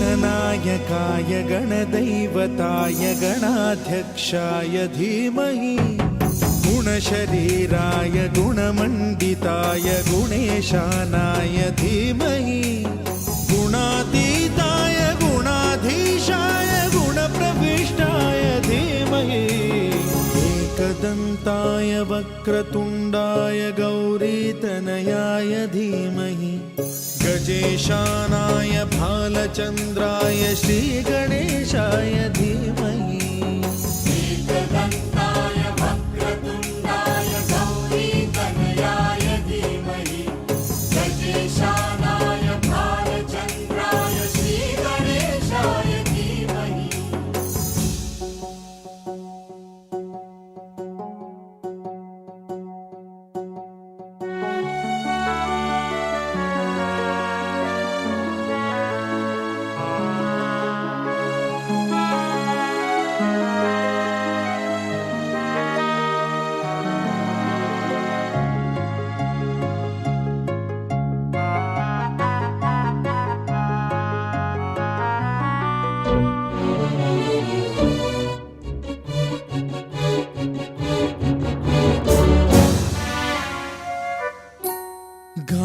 गणनायकाय गणदैवताय गणाध्यक्षाय धीमहि गुणशरीराय गुणमण्डिताय गुणेशानाय धीमहि गुणातीताय गुणाधीशाय गुणप्रविष्टाय धीमहि एकदन्ताय वक्रतुण्डाय गौरीतनयाय धीमहि गजेशानाय भालचन्द्राय श्रीगणेशाय धीमहि एकदन्ताय वक्रतुण्डाय गौरीतनयाय धीमहि गजेशानाय भालचन्द्राय श्रीगणेशाय धीमहि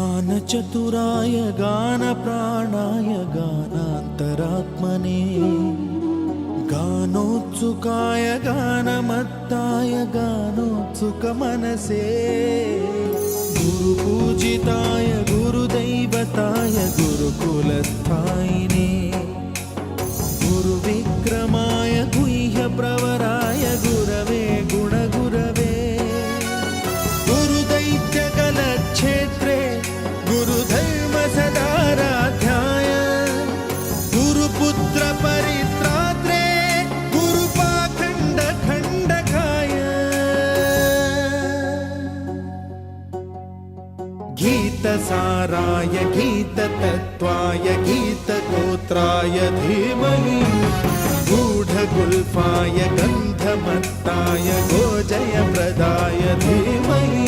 गानचतुराय गानप्राणाय गानान्तरात्मने गानोत्सुकाय गानमत्ताय गानोत्सुकमनसे गुरुपूजिताय गुरुदैवताय गुरुकुलस्थायिने गुरुविक्रमाय गुह्यप्रवराय गुरवे गुणगुरवे गुरुदैत्यकलक्षेत्रे गुरुधर्मसदाराध्याय गुरुपुत्रपरित्रात्रे गुरुपाखण्डखण्डकाय गीतसाराय गीततत्त्वाय गीतगोत्राय धीमहि गूढगुल्फाय गन्धमत्ताय गोजयप्रदाय धीमहि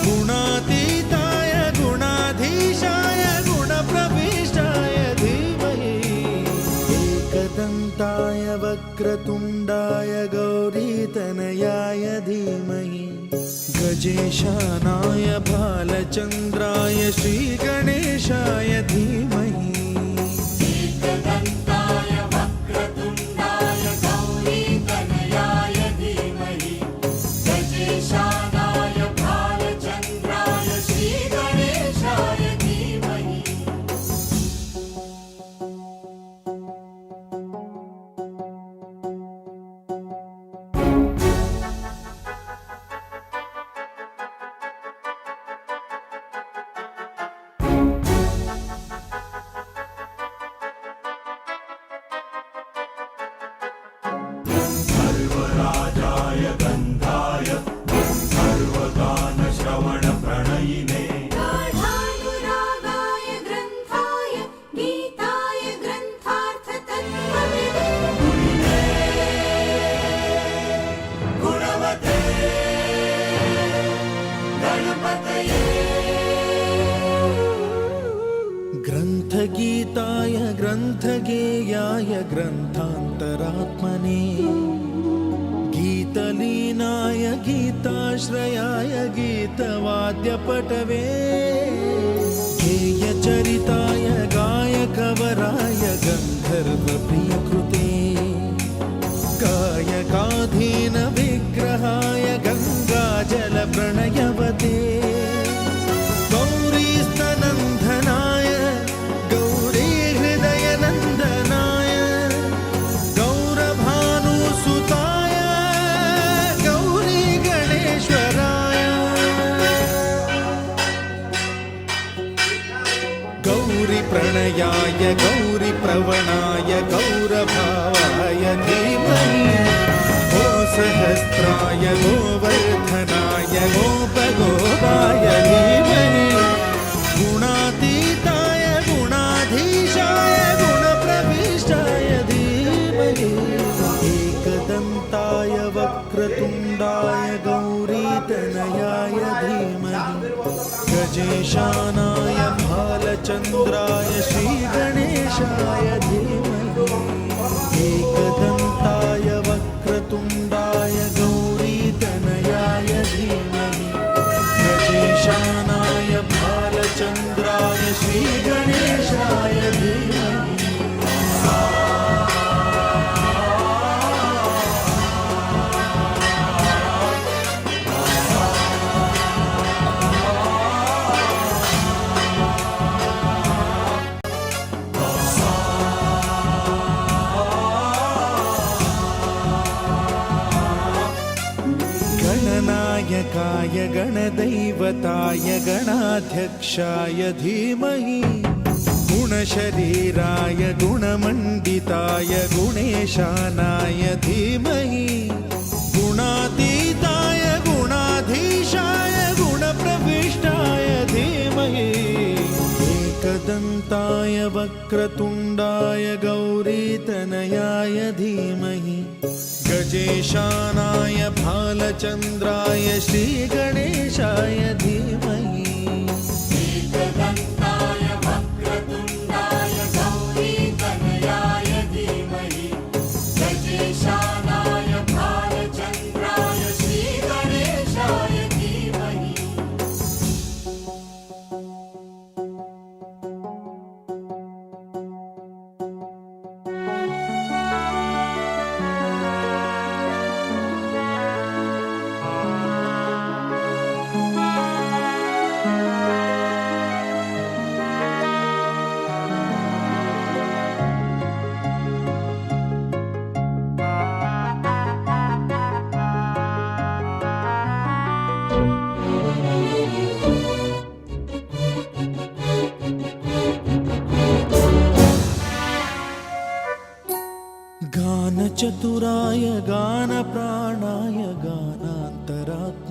गुणातीताय गुणाधीशाय गुणप्रविष्टाय धीमहि एकदन्ताय वक्रतुण्डाय गौरीतनयाय धीमहि गजेशानाय भालचन्द्राय श्रीगणेशाय धीमहि एकदन्ताय वक्रतुण्डाय गौरीतनयाय धीमहि गजेशानाय भालचन्द्राय श्रीगणेशाय धीमहि सर्वराजाय गन्धाय सर्वगानश्रवणप्रणयिने गाढानुरागाय ग्रन्थाय गीताय ग्रन्थार्थतत्त्वविदे गुणवते गणपतये ग्रन्थगीताय ग्रन्थगेयाय ग्रन्थान्तरात्मने गीतलीनाय गीताश्रयाय गीतवाद्यपटवे गेयचरिताय गायकवराय गन्धर्वप्रियकृते गायकाधीनविग्रहाय गङ्गाजलप्रणयवते गौरीस्तनन्दनाय गौरीहृदयनन्दनाय गौरभानुसुताय गौरीगणेश्वराय गौरीप्रणयाय गौरीप्रवणाय गौरभावाय धीमहि सहस्राय गोवर्धनाय गोपगोप धीमहि गजेशानाय भालचन्द्राय श्रीगणेशाय धीमहि एकदन्ताय वक्रतुण्डाय गौरीतनयाय धीमहि गजेशानाय भालचन्द्राय श्रीगणेशाय धीमहि गणनायकाय गणदैवताय गणाध्यक्षाय धीमहि गुणशरीराय गुणमण्डिताय गुणेशानाय धीमहि गुणातीताय गुणाधीशाय गुणप्रविष्टाय धीमहि एकदन्ताय वक्रतुण्डाय गौरीतनयाय धीमहि गजेशानाय भालचन्द्राय श्रीगणेशाय धीमहि एकदन्ताय वक्रतुण्डाय गौरीतनयाय धीमहि गजेशानाय भालचन्द्राय श्रीगणेशाय धीमहि गानचतुराय गानप्राणाय गानान्तरात्मने